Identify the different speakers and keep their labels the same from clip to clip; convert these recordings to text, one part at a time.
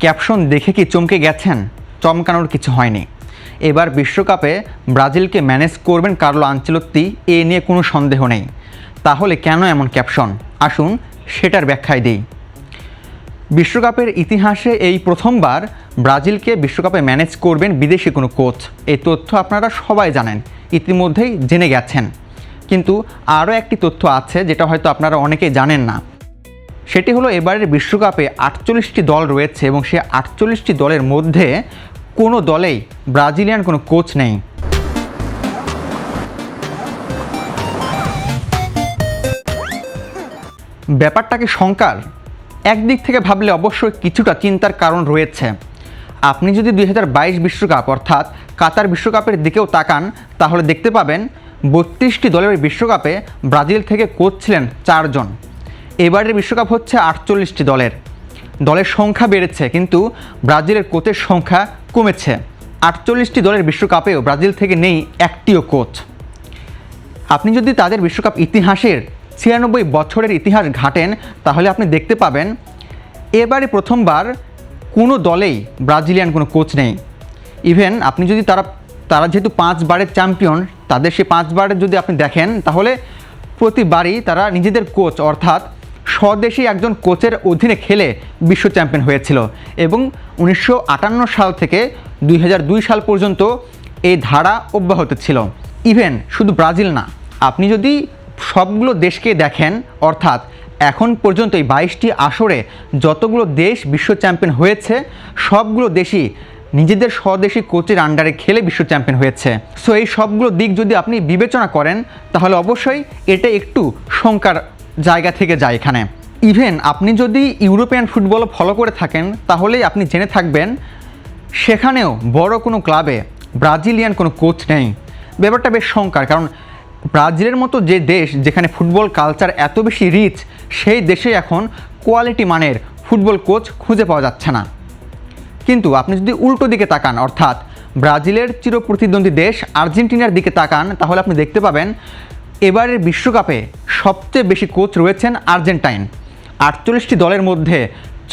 Speaker 1: Caption দেখে কি চমকে গেছেন? চমকানোর কিছু হয়নি। এবার বিশ্বকাপে ব্রাজিলকে ম্যানেজ করবেন কার্লো আনচেলত্তি, এ নিয়ে কোনো সন্দেহ নেই। তাহলে কেন এমন ক্যাপশন? আসুন সেটার ব্যাখ্যায় দিই। বিশ্বকাপের ইতিহাসে এই প্রথমবার ব্রাজিলকে বিশ্বকাপে ম্যানেজ করবেন বিদেশি কোনো কোচ। এই তথ্য আপনারা সবাই জানেন, ইতিমধ্যেই জেনে গেছেন। কিন্তু আরও একটি তথ্য আছে যেটা হয়তো আপনারা অনেকেই জানেন না। সেটি হলো এবারের বিশ্বকাপে 48টি দল রয়েছে এবং সেই 48টি দলের মধ্যে কোনো দলেই ব্রাজিলিয়ান কোনো কোচ নেই। ব্যাপারটাকে শঙ্কার? একদিক থেকে ভাবলে অবশ্যই কিছুটা চিন্তার কারণ রয়েছে। আপনি যদি 2022 বিশ্বকাপ অর্থাৎ কাতার বিশ্বকাপের দিকেও তাকান, তাহলে দেখতে পাবেন 32টি দলের বিশ্বকাপে ব্রাজিল থেকে কোচ ছিলেন 4 জন। এবারের বিশ্বকাপ হচ্ছে 48টি দলের সংখ্যা বেড়েছে, কিন্তু ব্রাজিলের কোচের সংখ্যা কমেছে। 48টি দলের বিশ্বকাপেও ব্রাজিল থেকে নেই একটিও কোচ। আপনি যদি তাদের বিশ্বকাপ ইতিহাসের 96 বছরের ইতিহাস ঘাটেন, তাহলে আপনি দেখতে পাবেন এবারে প্রথমবার কোনো দলেই ব্রাজিলিয়ান কোনো কোচ নেই। ইভেন আপনি যদি তারা যেহেতু 5 বারের চ্যাম্পিয়ন, তাদের সেই 5 বারের যদি আপনি দেখেন, তাহলে প্রতিবারই তারা নিজেদের কোচ অর্থাৎ স্বদেশী একজন কোচের অধীনে খেলে বিশ্ব চ্যাম্পিয়ন হয়েছিল। এবং 1958 সাল থেকে 2002 সাল পর্যন্ত এই ধারা অব্যাহত ছিল। ইভেন শুধু ব্রাজিল না, আপনি যদি সবগুলো দেশকে দেখেন, অর্থাৎ এখন পর্যন্ত এই 22টি আসরে যতগুলো দেশ বিশ্ব চ্যাম্পিয়ন হয়েছে, সবগুলো দেশই নিজেদের স্বদেশী কোচের আন্ডারে খেলে বিশ্ব চ্যাম্পিয়ন হয়েছে। সো এই সবগুলো দিক যদি আপনি বিবেচনা করেন, তাহলে অবশ্যই এটা একটু শঙ্কার জায়গা থেকে যায় এখানে। ইভেন আপনি যদি ইউরোপিয়ান ফুটবল ফলো করে থাকেন, তাহলেই আপনি জেনে থাকবেন সেখানেও বড় কোনো ক্লাবে ব্রাজিলিয়ান কোনো কোচ নেই। ব্যাপারটা বেশ শঙ্কার, কারণ ব্রাজিলের মতো যে দেশ যেখানে ফুটবল কালচার এত বেশি রিচ, সেই দেশে এখন কোয়ালিটি মানের ফুটবল কোচ খুঁজে পাওয়া যাচ্ছে না। কিন্তু আপনি যদি উল্টো দিকে তাকান, অর্থাৎ ব্রাজিলের চিরপ্রতিদ্বন্দ্বী দেশ আর্জেন্টিনার দিকে তাকান, তাহলে আপনি দেখতে পাবেন এবারের বিশ্বকাপে সবচেয়ে বেশি কোচ রয়েছেন আর্জেন্টাইন। 48টি দলের মধ্যে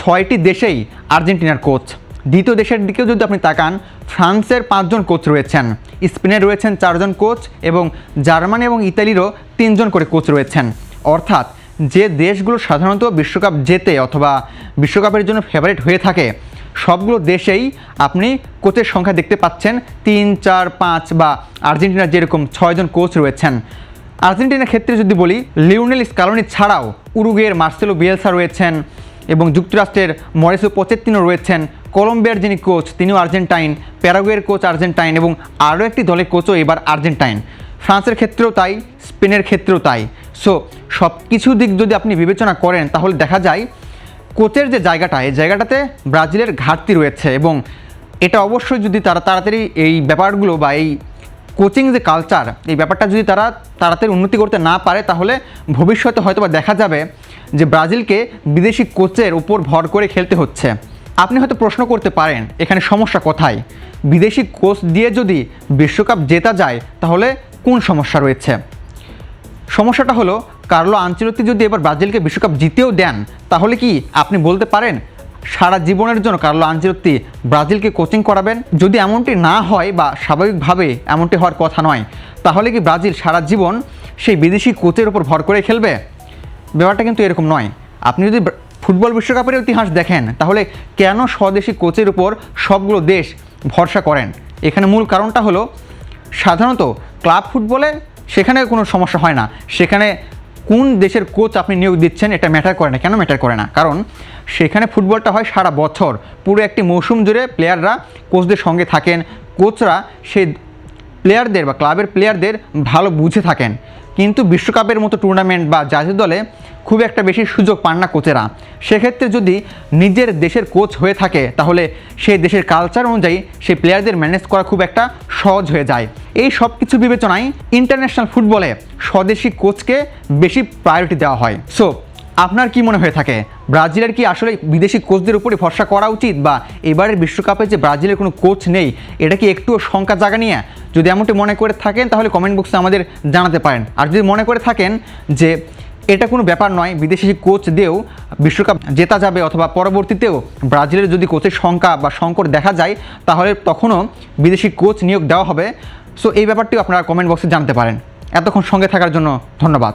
Speaker 1: 6টি দেশেই আর্জেন্টিনার কোচ। দ্বিতীয় দেশের দিকেও যদি আপনি তাকান, ফ্রান্সের 5 জন কোচ রয়েছেন, স্পেনের রয়েছেন 4 জন কোচ এবং জার্মানি এবং ইতালিরও 3 জন করে কোচ রয়েছেন। অর্থাৎ যে দেশগুলো সাধারণত বিশ্বকাপ জেতে অথবা বিশ্বকাপের জন্য ফেভারিট হয়ে থাকে, সবগুলো দেশেই আপনি কোচের সংখ্যা দেখতে পাচ্ছেন 3, 4, 5 বা আর্জেন্টিনার যেরকম 6 জন কোচ রয়েছেন। আর্জেন্টিনার ক্ষেত্রে যদি বলি, লিওনেল স্কালোনি ছাড়াও উরুগুয়ের মার্সেলো বিয়েলসা রয়েছেন এবং যুক্তরাষ্ট্রের মরিসিও পোচেত্তিনো রয়েছেন। কলম্বিয়ার যিনি কোচ তিনিও আর্জেন্টাইন, প্যারাগুয়ের কোচ আর্জেন্টাইন এবং আরও একটি দলের কোচও এবার আর্জেন্টাইন। ফ্রান্সের ক্ষেত্রেও তাই, স্পেনের ক্ষেত্রেও তাই। সো সব কিছু দিক যদি আপনি বিবেচনা করেন, তাহলে দেখা যায় কোচের যে জায়গাটা, এই জায়গাটাতে ব্রাজিলের ঘাটতি রয়েছে। এবং এটা অবশ্যই যদি তারা তাড়াতাড়ি এই ব্যাপারগুলো বা এই কোচিং যে কালচার, এই ব্যাপারটা যদি তারা তাড়াতাড়ি উন্নতি করতে না পারে, তাহলে ভবিষ্যতে হয়তো বা দেখা যাবে যে ব্রাজিলকে বিদেশি কোচের উপর ভর করে খেলতে হচ্ছে। আপনি হয়তো প্রশ্ন করতে পারেন এখানে সমস্যা কোথায়? বিদেশি কোচ দিয়ে যদি বিশ্বকাপ জেতা যায়, তাহলে কোন সমস্যা রয়েছে? সমস্যাটা হলো, কার্লো আনচেলত্তি যদি এবার ব্রাজিলকে বিশ্বকাপ জিতেও দেন, তাহলে কি আপনি বলতে পারেন সারা জীবনের জন্য কার্লো আনচেলত্তি ব্রাজিলকে কোচিং করাবেন? যদি এমনটি না হয় বা স্বাভাবিকভাবে এমনটি হওয়ার কথা নয়, তাহলে কি ব্রাজিল সারা জীবন সেই বিদেশি কোচের উপর ভর করে খেলবে? ব্যাপারটা কিন্তু এরকম নয়। আপনি যদি ফুটবল বিশ্বকাপের ইতিহাস দেখেন, তাহলে কেন স্বদেশি কোচের উপর সবগুলো দেশ ভরসা করেন? এখানে মূল কারণটা হলো, সাধারণত ক্লাব ফুটবলে সেখানে কোনো সমস্যা হয় না। সেখানে কোন দেশের কোচ আপনি নিয়োগ দিচ্ছেন এটা ম্যাটার করে না। কেন ম্যাটার করে না? কারণ সেখানে ফুটবলটা হয় সারা বছর, পুরো একটি মৌসুম জুড়ে প্লেয়াররা কোচদের সঙ্গে থাকেন। কোচরা সেই প্লেয়ারদের বা ক্লাবের প্লেয়ারদের ভালো বুঝে থাকেন। কিন্তু বিশ্বকাপের মতো টুর্নামেন্ট বা জাতীয় দলে খুব একটা বেশি সুযোগ পান না কোচেরা। সেক্ষেত্রে যদি নিজের দেশের কোচ হয়ে থাকে, তাহলে সেই দেশের কালচার অনুযায়ী সেই প্লেয়ারদের ম্যানেজ করা খুব একটা সহজ হয়ে যায়। এই সব কিছু বিবেচনায় ইন্টারন্যাশনাল ফুটবলে স্বদেশি কোচকে বেশি প্রায়োরিটি দেওয়া হয়। সো আপনার কি মনে হয়ে থাকে, ব্রাজিলের কি আসলে বিদেশি কোচদের উপরে ভরসা করা উচিত, বা এবারের বিশ্বকাপে যে ব্রাজিলের কোনো কোচ নেই, এটা কি একটুও শঙ্কা জাগা নিয়ে? যদি এমনটি মনে করে থাকেন, তাহলে কমেন্ট বক্সে আমাদের জানাতে পারেন। আর যদি মনে করে থাকেন যে এটা কোনো ব্যাপার নয়, বিদেশি কোচ দিয়েও বিশ্বকাপ জেতা যাবে, অথবা পরবর্তীতেও ব্রাজিলের যদি কোচের সংখ্যা বা সংকট দেখা যায় তাহলে তখনও বিদেশি কোচ নিয়োগ দেওয়া হবে। সো এই ব্যাপারটিও আপনারা কমেন্ট বক্সে জানতে পারেন। এতক্ষণ সঙ্গে থাকার জন্য ধন্যবাদ।